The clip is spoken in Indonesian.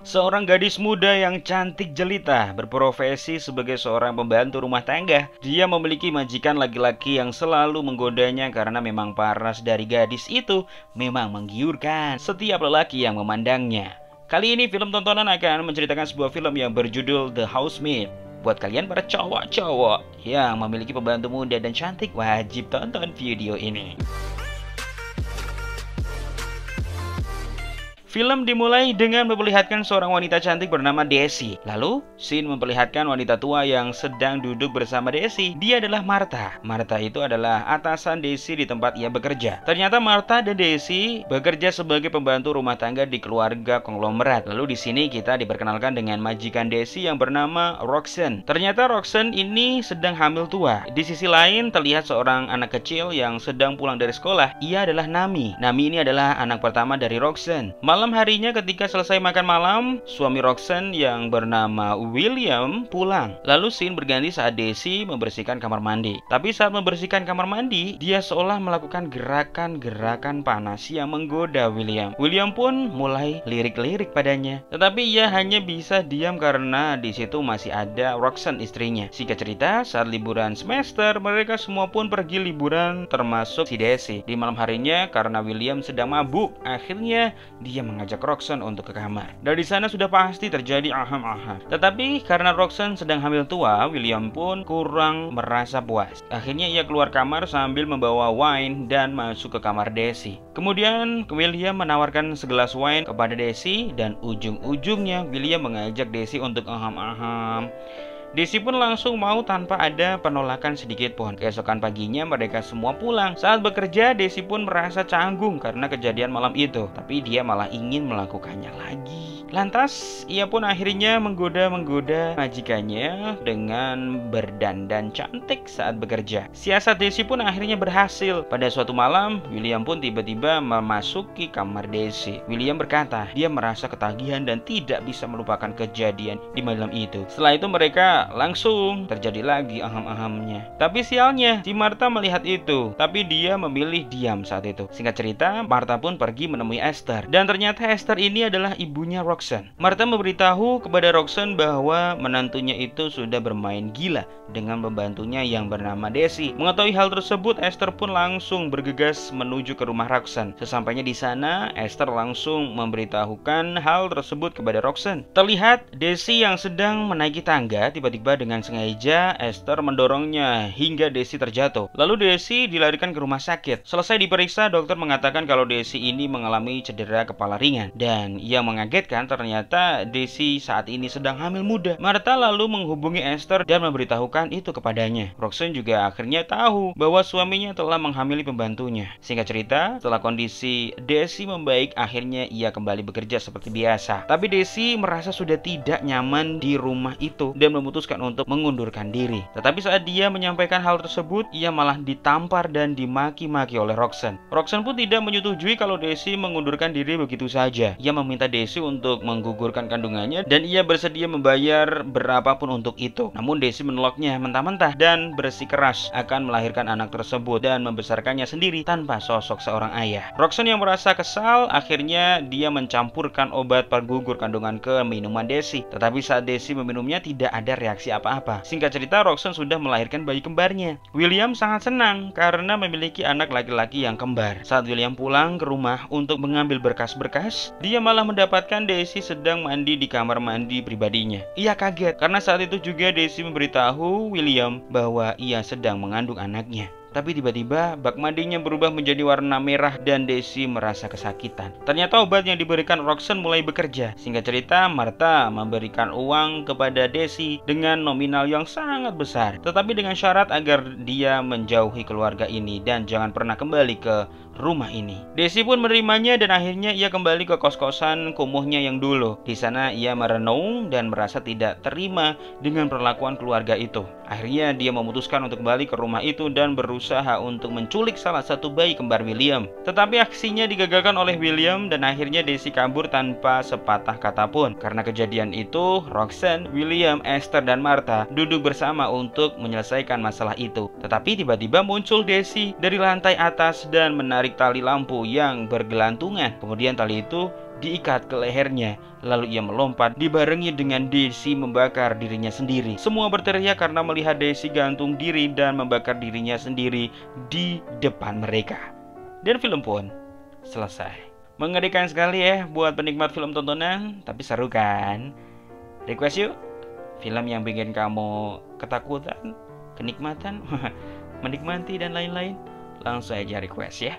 Seorang gadis muda yang cantik jelita berprofesi sebagai seorang pembantu rumah tangga. Dia memiliki majikan laki-laki yang selalu menggodanya karena memang paras dari gadis itu memang menggiurkan setiap lelaki yang memandangnya. Kali ini film tontonan akan menceritakan sebuah film yang berjudul The Housemaid. Buat kalian para cowok-cowok yang memiliki pembantu muda dan cantik, wajib tonton video ini. Film dimulai dengan memperlihatkan seorang wanita cantik bernama Daisy. Lalu, scene memperlihatkan wanita tua yang sedang duduk bersama Daisy. Dia adalah Martha. Martha itu adalah atasan Daisy di tempat ia bekerja. Ternyata Martha dan Daisy bekerja sebagai pembantu rumah tangga di keluarga konglomerat. Lalu di sini kita diperkenalkan dengan majikan Daisy yang bernama Roxanne. Ternyata Roxanne ini sedang hamil tua. Di sisi lain terlihat seorang anak kecil yang sedang pulang dari sekolah. Ia adalah Nami. Nami ini adalah anak pertama dari Roxanne. Malam harinya ketika selesai makan malam, suami Roxanne yang bernama William pulang. Lalu scene berganti saat Daisy membersihkan kamar mandi. Tapi saat membersihkan kamar mandi, dia seolah melakukan gerakan-gerakan panas yang menggoda William. William pun mulai lirik-lirik padanya. Tetapi ia hanya bisa diam karena di situ masih ada Roxanne istrinya. Singkat cerita, saat liburan semester, mereka semua pun pergi liburan termasuk si Daisy. Di malam harinya karena William sedang mabuk, akhirnya dia mengajak Roxanne untuk ke kamar. Dari sana sudah pasti terjadi aham-aham. Tetapi karena Roxanne sedang hamil tua, William pun kurang merasa puas. Akhirnya ia keluar kamar sambil membawa wine dan masuk ke kamar Daisy. Kemudian William menawarkan segelas wine kepada Daisy dan ujung-ujungnya William mengajak Daisy untuk aham-aham. Daisy pun langsung mau tanpa ada penolakan sedikit pun. Keesokan paginya mereka semua pulang. Saat bekerja, Daisy pun merasa canggung karena kejadian malam itu. Tapi dia malah ingin melakukannya lagi. Lantas, ia pun akhirnya menggoda-menggoda majikannya dengan berdandan cantik saat bekerja. Siasat Daisy pun akhirnya berhasil. Pada suatu malam, William pun tiba-tiba memasuki kamar Daisy. William berkata, dia merasa ketagihan dan tidak bisa melupakan kejadian di malam itu. Setelah itu mereka langsung terjadi lagi aham-ahamnya. Tapi sialnya, si Martha melihat itu, tapi dia memilih diam saat itu. Singkat cerita, Martha pun pergi menemui Esther. Dan ternyata Esther ini adalah ibunya Roxanne. Martha memberitahu kepada Roxanne bahwa menantunya itu sudah bermain gila dengan pembantunya yang bernama Daisy. Mengetahui hal tersebut, Esther pun langsung bergegas menuju ke rumah Roxanne. Sesampainya di sana, Esther langsung memberitahukan hal tersebut kepada Roxanne. Terlihat Daisy yang sedang menaiki tangga, tiba-tiba dengan sengaja Esther mendorongnya hingga Daisy terjatuh. Lalu Daisy dilarikan ke rumah sakit. Selesai diperiksa, dokter mengatakan kalau Daisy ini mengalami cedera kepala ringan. Dan yang mengagetkan ternyata Daisy saat ini sedang hamil muda. Martha lalu menghubungi Esther dan memberitahukan itu kepadanya. Roxanne juga akhirnya tahu bahwa suaminya telah menghamili pembantunya. Singkat cerita, setelah kondisi Daisy membaik, akhirnya ia kembali bekerja seperti biasa. Tapi Daisy merasa sudah tidak nyaman di rumah itu dan memutuskan untuk mengundurkan diri. Tetapi saat dia menyampaikan hal tersebut, ia malah ditampar dan dimaki-maki oleh Roxanne. Roxanne pun tidak menyetujui kalau Daisy mengundurkan diri begitu saja. Ia meminta Daisy untuk menggugurkan kandungannya dan ia bersedia membayar berapapun untuk itu. Namun Daisy menolaknya mentah-mentah dan bersikeras akan melahirkan anak tersebut dan membesarkannya sendiri tanpa sosok seorang ayah. Roxanne yang merasa kesal, akhirnya dia mencampurkan obat penggugur kandungan ke minuman Daisy. Tetapi saat Daisy meminumnya tidak ada reaksi apa-apa. Singkat cerita, Roxanne sudah melahirkan bayi kembarnya. William sangat senang karena memiliki anak laki-laki yang kembar. Saat William pulang ke rumah untuk mengambil berkas-berkas, dia malah mendapatkan Daisy sedang mandi di kamar mandi pribadinya. Ia kaget karena saat itu juga Daisy memberitahu William bahwa ia sedang mengandung anaknya. Tapi tiba-tiba bak mandinya berubah menjadi warna merah dan Daisy merasa kesakitan. Ternyata obat yang diberikan Roxanne mulai bekerja. Singkat cerita, Martha memberikan uang kepada Daisy dengan nominal yang sangat besar. Tetapi dengan syarat agar dia menjauhi keluarga ini dan jangan pernah kembali ke rumah ini. Daisy pun menerimanya dan akhirnya ia kembali ke kos-kosan kumuhnya yang dulu. Di sana ia merenung dan merasa tidak terima dengan perlakuan keluarga itu. Akhirnya dia memutuskan untuk kembali ke rumah itu dan berusaha untuk menculik salah satu bayi kembar William. Tetapi aksinya digagalkan oleh William dan akhirnya Daisy kabur tanpa sepatah kata pun. Karena kejadian itu, Roxanne, William, Esther, dan Martha duduk bersama untuk menyelesaikan masalah itu. Tetapi tiba-tiba muncul Daisy dari lantai atas dan menarik tali lampu yang bergelantungan. Kemudian tali itu diikat ke lehernya. Lalu ia melompat, dibarengi dengan Daisy membakar dirinya sendiri. Semua berteriak karena melihat Daisy gantung diri dan membakar dirinya sendiri di depan mereka. Dan film pun selesai. Mengerikan sekali ya buat penikmat film tontonan, tapi seru kan? Request yuk film yang bikin kamu ketakutan, kenikmatan, menikmati dan lain-lain. Langsung aja request ya.